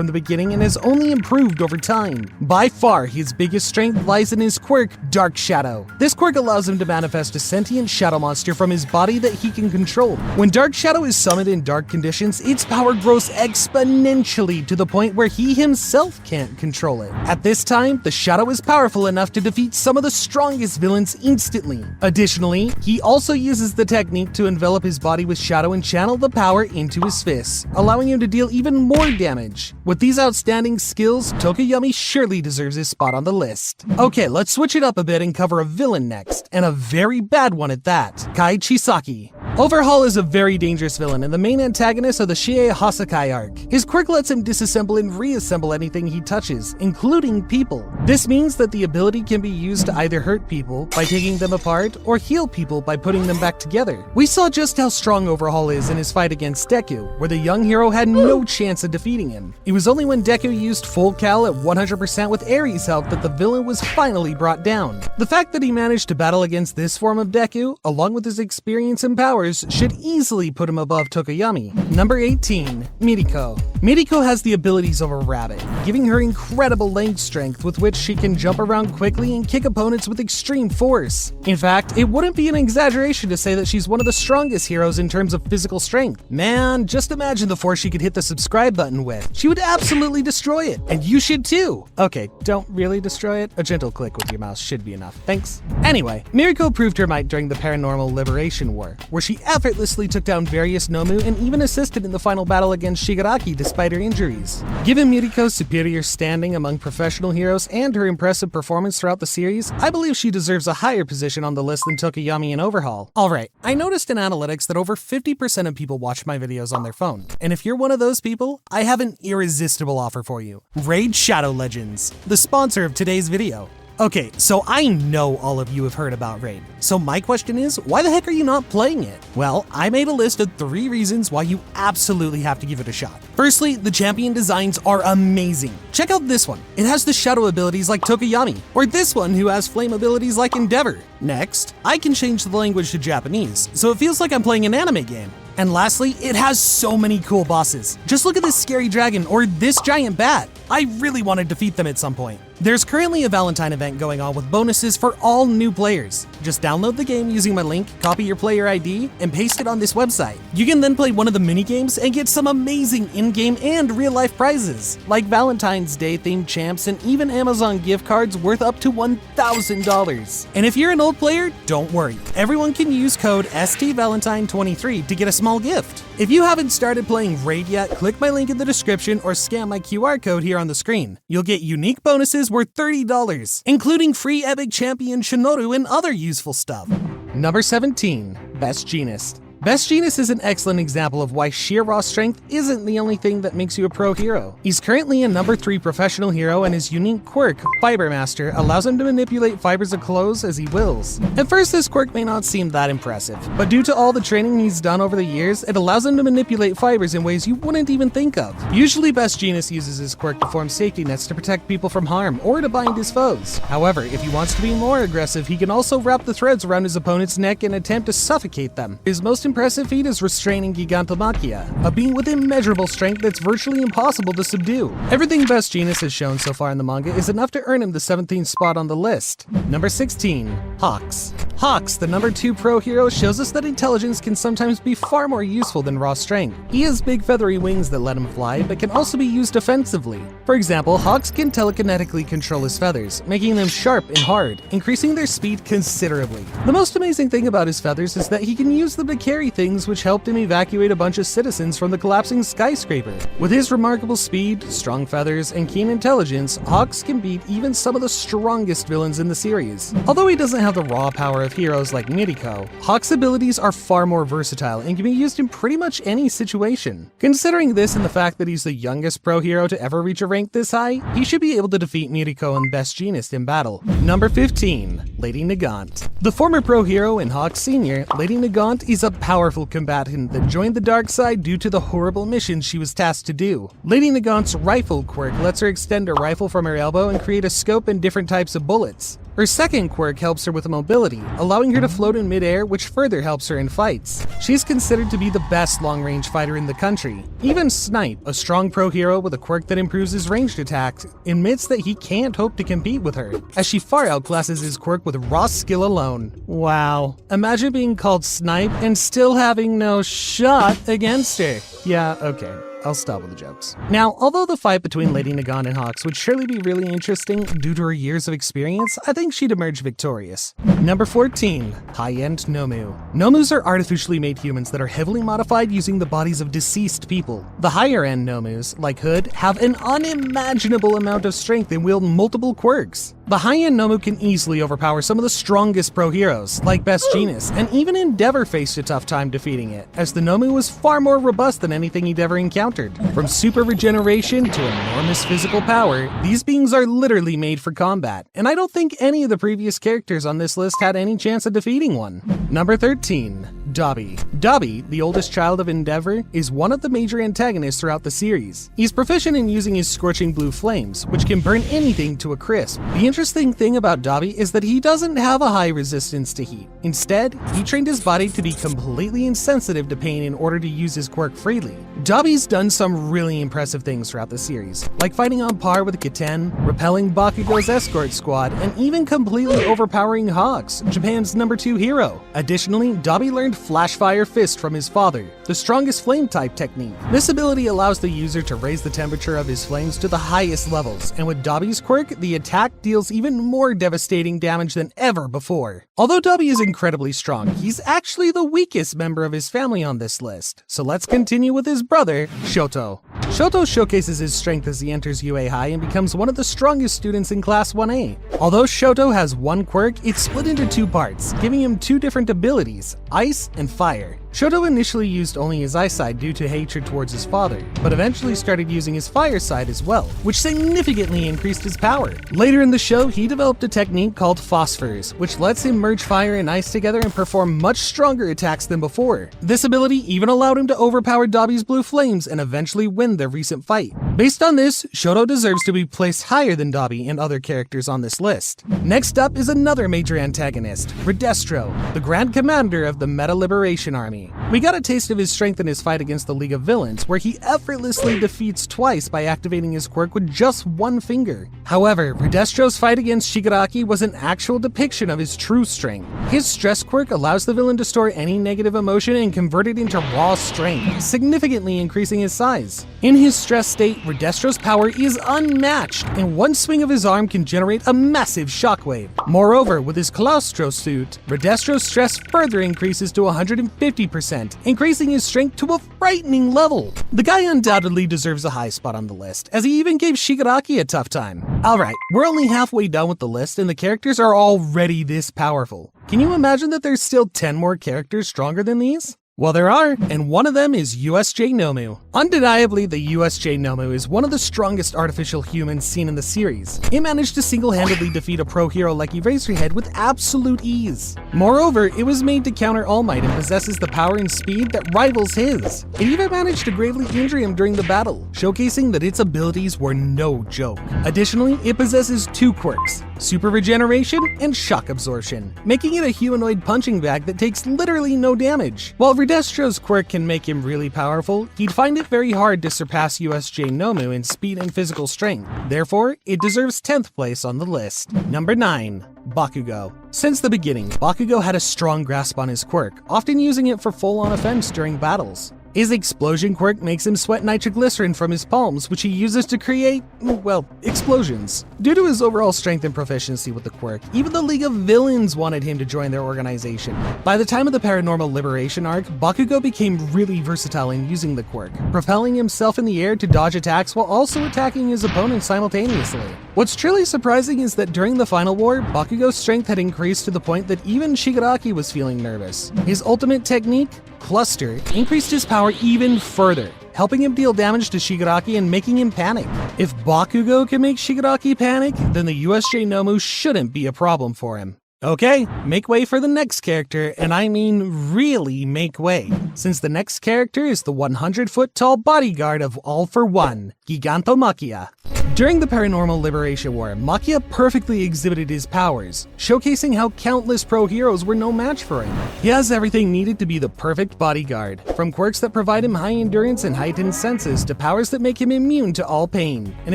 from the beginning and has only improved over time. By far, his biggest strength lies in his quirk, Dark Shadow. This quirk allows him to manifest a sentient shadow monster from his body that he can control. When Dark Shadow is summoned in dark conditions, its power grows exponentially to the point where he himself can't control it. At this time, the Shadow is powerful enough to defeat some of the strongest villains instantly. Additionally, he also uses the technique to envelop his body with shadow and channel the power into his fists, allowing him to deal even more damage. With these outstanding skills, 𝐂𝐿 surely deserves his spot on the list. Okay, let's switch it up a bit and cover a villain next, and a very bad one at that, Kai Chisaki. Overhaul is a very dangerous villain and the main antagonist of the Shie Hasakai arc. His quirk lets him disassemble and reassemble anything he touches, including people. This means that the ability can be used to either hurt people by taking them apart or heal people by putting them back together. We saw just how strong Overhaul is in his fight against Deku, where the young hero had no chance of defeating him. It was only when Deku used full Cal at 100% with Aries' help that the villain was finally brought down. The fact that he managed to battle against this form of Deku, along with his experience and powers, should easily put him above 𝐂𝐿. Number 18, Miriko. Miriko has the abilities of a rabbit, giving her incredible length strength with which she can jump around quickly and kick opponents with extreme force. In fact, it wouldn't be an exaggeration to say that she's one of the strongest heroes in terms of physical strength. Man, just imagine the force she could hit the subscribe button with. She would absolutely destroy it, and you should too. Okay, don't really destroy it. A gentle click with your mouse should be enough. Thanks. Anyway, Miriko proved her might during the Paranormal Liberation War, where she effortlessly took down various Nomu and even assisted in the final battle against Shigaraki despite her injuries. Given Miriko's superior standing among professional heroes and her impressive performance throughout the series, I believe she deserves a higher position on the list than 𝐂𝐿 and Overhaul. Alright, I noticed in analytics that over 50% of people watch my videos on their phone, and if you're one of those people, I have an irresistible offer for you. Raid Shadow Legends, the sponsor of today's video. Okay, so I know all of you have heard about Raid. So my question is, why the heck are you not playing it? Well, I made a list of 3 reasons why you absolutely have to give it a shot. Firstly, the champion designs are amazing. Check out this one. It has the shadow abilities like 𝐂𝐿, or this one who has flame abilities like Endeavor. Next, I can change the language to Japanese, so it feels like I'm playing an anime game. And lastly, it has so many cool bosses. Just look at this scary dragon or this giant bat. I really want to defeat them at some point. There's currently a Valentine event going on with bonuses for all new players. Just download the game using my link, copy your player ID, and paste it on this website. You can then play one of the mini-games and get some amazing in-game and real-life prizes, like Valentine's Day themed champs and even Amazon gift cards worth up to $1,000. And if you're an old player, don't worry. Everyone can use code STValentine23 to get a small gift. If you haven't started playing Raid yet, click my link in the description or scan my QR code here on the screen. You'll get unique bonuses worth $30, including free epic champion Shinoru and other useful stuff. Number 17, Best Jeanist. Best Jeanist is an excellent example of why sheer raw strength isn't the only thing that makes you a pro hero. He's currently a number 3 professional hero, and his unique quirk, Fiber Master, allows him to manipulate fibers of clothes as he wills. At first, this quirk may not seem that impressive, but due to all the training he's done over the years, it allows him to manipulate fibers in ways you wouldn't even think of. Usually, Best Jeanist uses his quirk to form safety nets to protect people from harm or to bind his foes. However, if he wants to be more aggressive, he can also wrap the threads around his opponent's neck and attempt to suffocate them. His most impressive feat is restraining Gigantomachia, a being with immeasurable strength that's virtually impossible to subdue. Everything Best Jeanist has shown so far in the manga is enough to earn him the 17th spot on the list. Number 16, Hawks. Hawks, the number 2 pro hero, shows us that intelligence can sometimes be far more useful than raw strength. He has big feathery wings that let him fly, but can also be used offensively. For example, Hawks can telekinetically control his feathers, making them sharp and hard, increasing their speed considerably. The most amazing thing about his feathers is that he can use them to carry things, which helped him evacuate a bunch of citizens from the collapsing skyscraper. With his remarkable speed, strong feathers, and keen intelligence, Hawks can beat even some of the strongest villains in the series. Although he doesn't have the raw power of with heroes like Miriko, Hawk's abilities are far more versatile and can be used in pretty much any situation. Considering this and the fact that he's the youngest pro hero to ever reach a rank this high, he should be able to defeat Miriko and 𝐵𝑒𝑠T in battle. Number 15. Lady 𝐿𝐵𝐼𝐻𝑒. The former pro hero in Hawk Sr., Lady 𝐿𝐵𝐼𝐻𝑒 is a powerful combatant that joined the dark side due to the horrible mission she was tasked to do. Lady 𝐿𝐵𝐻𝑒's rifle quirk lets her extend her rifle from her elbow and create a scope and different types of bullets. Her second quirk helps her with mobility, allowing her to float in midair, which further helps her in fights. She's considered to be the best long-range fighter in the country. Even Snipe, a strong pro hero with a quirk that improves his ranged attacks, admits that he can't hope to compete with her, as she far outclasses his quirk with raw skill alone. Wow. Imagine being called Snipe and still having no shot against her. Yeah, okay. I'll stop with the jokes. Now, although the fight between Lady 𝐿𝐵𝐻𝑒 and Hawks would surely be really interesting due to her years of experience, I think she'd emerge victorious. Number 14. High-End Nomu. Nomus are artificially made humans that are heavily modified using the bodies of deceased people. The higher-end Nomus, like Hood, have an unimaginable amount of strength and wield multiple quirks. The high-end Nomu can easily overpower some of the strongest pro heroes, like 𝐵𝑒𝑠T, and even Endeavor faced a tough time defeating it, as the Nomu was far more robust than anything he'd ever encountered. From super regeneration to enormous physical power, these beings are literally made for combat, and I don't think any of the previous characters on this list had any chance of defeating one. Number 13. 𝐷𝐲𝐵. 𝐷𝐵, the oldest child of Endeavor, is one of the major antagonists throughout the series. He's proficient in using his scorching blue flames, which can burn anything to a crisp. The interesting thing about 𝐷𝐵 is that he doesn't have a high resistance to heat. Instead, he trained his body to be completely insensitive to pain in order to use his quirk freely. 𝐷𝐵's done some really impressive things throughout the series, like fighting on par with 𝐿𝐵𝐻𝑒, repelling Bakugo's escort squad, and even completely overpowering Hawks, Japan's number 2 hero. Additionally, 𝐷𝐵 learned Flash Fire Fist from his father, the strongest flame type technique. This ability allows the user to raise the temperature of his flames to the highest levels, and with 𝐷𝐵's quirk, the attack deals even more devastating damage than ever before. Although 𝐷𝐵 is incredibly strong, he's actually the weakest member of his family on this list. So let's continue with his brother, Shoto. Shoto showcases his strength as he enters UA High and becomes one of the strongest students in Class 1A. Although Shoto has one quirk, it's split into 2 parts, giving him 2 different abilities, Ice and Fire. Shoto initially used only his Ice side due to hatred towards his father, but eventually started using his Fire side as well, which significantly increased his power. Later in the show, he developed a technique called Phosphors, which lets him merge fire and ice together and perform much stronger attacks than before. This ability even allowed him to overpower 𝐷𝐵's blue flames and eventually win their recent fight. Based on this, Shoto deserves to be placed higher than 𝐷𝐵 and other characters on this list. Next up is another major antagonist, Redestro, the Grand Commander of the Meta Liberation Army. We got a taste of his strength in his fight against the League of Villains, where he effortlessly defeats twice by activating his quirk with just one finger. However, Redestro's fight against Shigaraki was an actual depiction of his true strength. His stress quirk allows the villain to store any negative emotion and convert it into raw strength, significantly increasing his size. In his stress state, Redestro's power is unmatched, and one swing of his arm can generate a massive shockwave. Moreover, with his Claustro suit, Redestro's stress further increases to 150%, increasing his strength to a frightening level. The guy undoubtedly deserves a high spot on the list, as he even gave Shigaraki a tough time. Alright, we're only halfway done with the list and the characters are already this powerful. Can you imagine that there's still 10 more characters stronger than these? Well, there are, and one of them is USJ Nomu. Undeniably, the USJ Nomu is one of the strongest artificial humans seen in the series. It managed to single-handedly defeat a pro hero like Eraserhead with absolute ease. Moreover, it was made to counter All Might and possesses the power and speed that rivals his. It even managed to gravely injure him during the battle, showcasing that its abilities were no joke. Additionally, it possesses 2 quirks, Super Regeneration and Shock Absorption, making it a humanoid punching bag that takes literally no damage. While Redestro's quirk can make him really powerful, he'd find it very hard to surpass USJ Nomu in speed and physical strength. Therefore, it deserves 10th place on the list. Number 9. Bakugo. Since the beginning, Bakugo had a strong grasp on his quirk, often using it for full-on offense during battles. His explosion quirk makes him sweat nitroglycerin from his palms, which he uses to create, well, explosions. Due to his overall strength and proficiency with the quirk, even the League of Villains wanted him to join their organization. By the time of the Paranormal Liberation arc, Bakugo became really versatile in using the quirk, propelling himself in the air to dodge attacks while also attacking his opponents simultaneously. What's truly surprising is that during the final war, Bakugo's strength had increased to the point that even Shigaraki was feeling nervous. His ultimate technique, Cluster, increased his power even further, helping him deal damage to Shigaraki and making him panic. If Bakugo can make Shigaraki panic, then the USJ Nomu shouldn't be a problem for him. Okay, make way for the next character, and I mean really make way, since the next character is the 100-foot-tall bodyguard of All For One, Giganto Makia. During the Paranormal Liberation War, Makia perfectly exhibited his powers, showcasing how countless pro heroes were no match for him. He has everything needed to be the perfect bodyguard, from quirks that provide him high endurance and heightened senses to powers that make him immune to all pain. And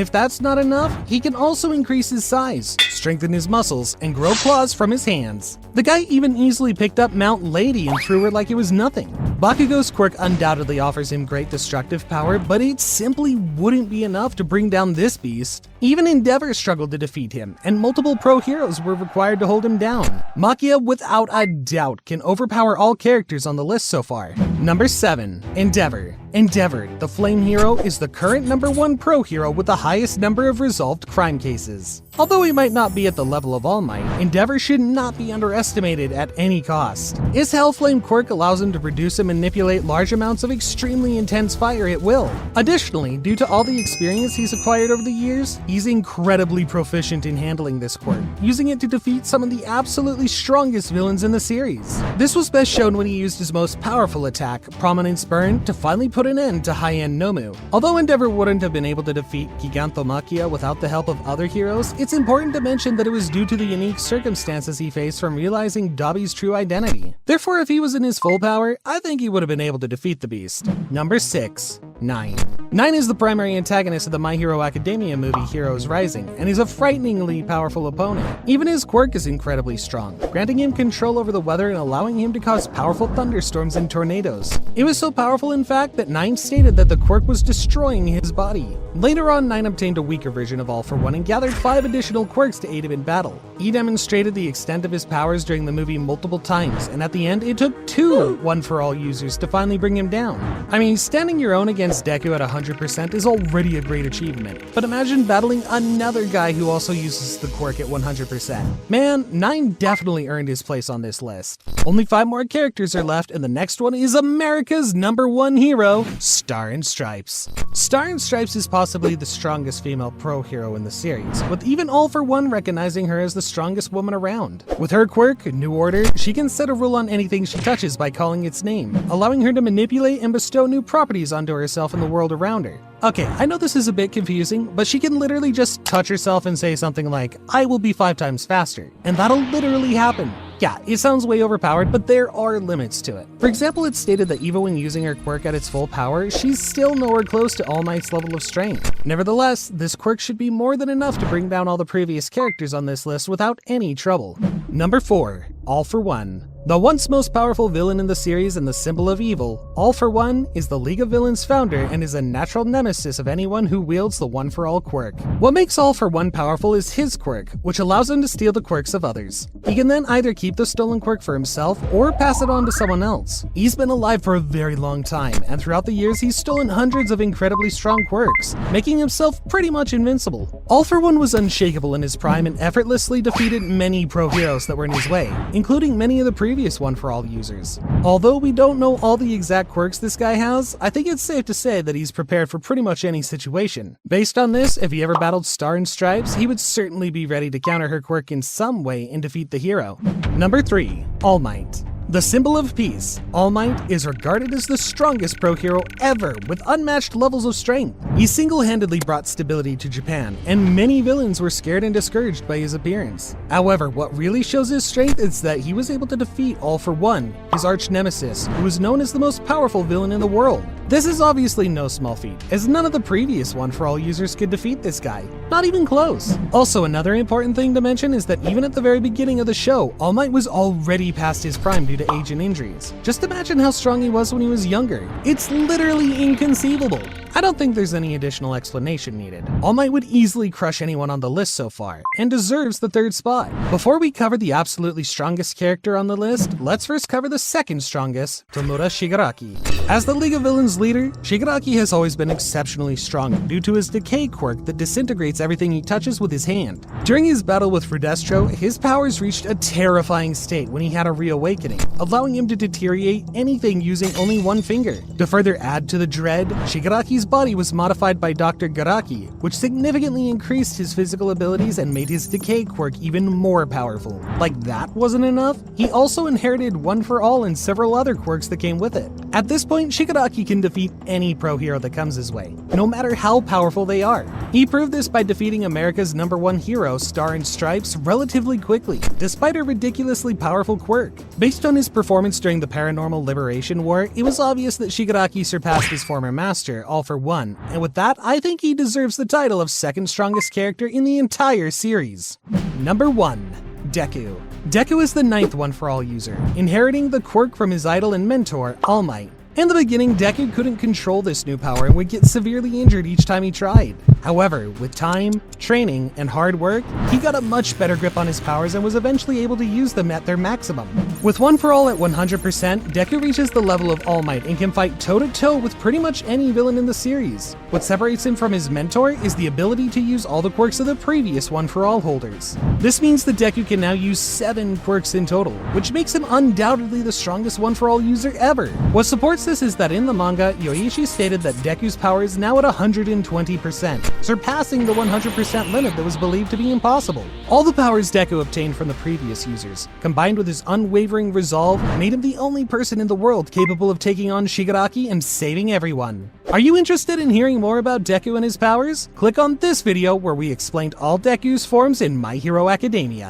if that's not enough, he can also increase his size, strengthen his muscles, and grow claws from his hands. The guy even easily picked up Mount Lady and threw her like it was nothing. Bakugo's quirk undoubtedly offers him great destructive power, but it simply wouldn't be enough to bring down this beast. Even Endeavor struggled to defeat him, and multiple pro heroes were required to hold him down. Makia, without a doubt, can overpower all characters on the list so far. Number 7. Endeavor. Endeavor, the Flame Hero, is the current #1 pro hero with the highest number of resolved crime cases. Although he might not be at the level of All Might, Endeavor should not be underestimated at any cost. His Hellflame quirk allows him to produce and manipulate large amounts of extremely intense fire at will. Additionally, due to all the experience he's acquired over the years, he's incredibly proficient in handling this quirk, using it to defeat some of the absolutely strongest villains in the series. This was best shown when he used his most powerful attack, Prominence Burn, to finally put an end to high-end Nomu. Although Endeavor wouldn't have been able to defeat Giganto Makia without the help of other heroes, it's important to mention that it was due to the unique circumstances he faced from realizing Dobby's true identity. Therefore, if he was in his full power, I think he would have been able to defeat the beast. Number 6. 9. 9 is the primary antagonist of the My Hero Academia movie Heroes Rising, and is a frighteningly powerful opponent. Even his quirk is incredibly strong, granting him control over the weather and allowing him to cause powerful thunderstorms and tornadoes. It was so powerful, in fact, that 9 stated that the quirk was destroying his body. Later on, 9 obtained a weaker version of All For One and gathered 5 additional quirks to aid him in battle. He demonstrated the extent of his powers during the movie multiple times, and at the end, it took 2 One For All users to finally bring him down. I mean, standing your own against Deku at 100% is already a great achievement, but imagine battling another guy who also uses the quirk at 100%. Man, 9 definitely earned his place on this list. Only 5 more characters are left, and the next one is America's #1 hero, Star and Stripes. Star and Stripes is possibly the strongest female pro hero in the series, with even All For One recognizing her as the strongest woman around. With her quirk, New Order, she can set a rule on anything she touches by calling its name, allowing her to manipulate and bestow new properties onto herself and the world around her. Okay, I know this is a bit confusing, but she can literally just touch herself and say something like, "I will be 5 times faster," and that'll literally happen. Yeah, it sounds way overpowered, but there are limits to it. For example, it's stated that even when using her quirk at its full power, she's still nowhere close to All Might's level of strength. Nevertheless, this quirk should be more than enough to bring down all the previous characters on this list without any trouble. Number 4. All For One. The once most powerful villain in the series and the symbol of evil, All For One is the League of Villains founder and is a natural nemesis of anyone who wields the One For All quirk. What makes All For One powerful is his quirk, which allows him to steal the quirks of others. He can then either keep the stolen quirk for himself or pass it on to someone else. He's been alive for a very long time, and throughout the years he's stolen hundreds of incredibly strong quirks, making himself pretty much invincible. All For One was unshakable in his prime and effortlessly defeated many pro heroes that were in his way, including many of the previous One For All users. Although we don't know all the exact quirks this guy has, I think it's safe to say that he's prepared for pretty much any situation. Based on this, if he ever battled Star and Stripes, he would certainly be ready to counter her quirk in some way and defeat the hero. Number 3. All Might. The symbol of peace, All Might is regarded as the strongest pro hero ever with unmatched levels of strength. He single-handedly brought stability to Japan, and many villains were scared and discouraged by his appearance. However, what really shows his strength is that he was able to defeat All For One, his arch nemesis, who was known as the most powerful villain in the world. This is obviously no small feat, as none of the previous One For All users could defeat this guy. Not even close. Also, another important thing to mention is that even at the very beginning of the show, All Might was already past his prime due due to age and injuries. Just imagine how strong he was when he was younger. It's literally inconceivable. I don't think there's any additional explanation needed. All Might would easily crush anyone on the list so far, and deserves the 3rd spot. Before we cover the absolutely strongest character on the list, let's first cover the 2nd strongest, Tomura Shigaraki. As the League of Villains leader, Shigaraki has always been exceptionally strong due to his decay quirk that disintegrates everything he touches with his hand. During his battle with Fudestro, his powers reached a terrifying state when he had a reawakening, allowing him to deteriorate anything using only one finger. To further add to the dread, Shigaraki's body was modified by Dr. Garaki, which significantly increased his physical abilities and made his decay quirk even more powerful. Like that wasn't enough, he also inherited One for All and several other quirks that came with it. At this point, Shigaraki can defeat any pro hero that comes his way, no matter how powerful they are. He proved this by defeating America's #1 hero, Star and Stripes, relatively quickly, despite a ridiculously powerful quirk. Based on his performance during the Paranormal Liberation War, it was obvious that Shigaraki surpassed his former master, All for One, and with that, I think he deserves the title of 2nd strongest character in the entire series. Number 1. Deku. Deku is the 9th One for All user, inheriting the quirk from his idol and mentor, All Might. In the beginning, Deku couldn't control this new power and would get severely injured each time he tried. However, with time, training, and hard work, he got a much better grip on his powers and was eventually able to use them at their maximum. With One for All at 100%, Deku reaches the level of All Might and can fight toe-to-toe with pretty much any villain in the series. What separates him from his mentor is the ability to use all the quirks of the previous One for All holders. This means that Deku can now use 7 quirks in total, which makes him undoubtedly the strongest One for All user ever. What supports this is that in the manga, Yoichi stated that Deku's power is now at 120%, surpassing the 100% limit that was believed to be impossible. All the powers Deku obtained from the previous users, combined with his unwavering resolve, made him the only person in the world capable of taking on Shigaraki and saving everyone. Are you interested in hearing more about Deku and his powers? Click on this video where we explained all Deku's forms in My Hero Academia.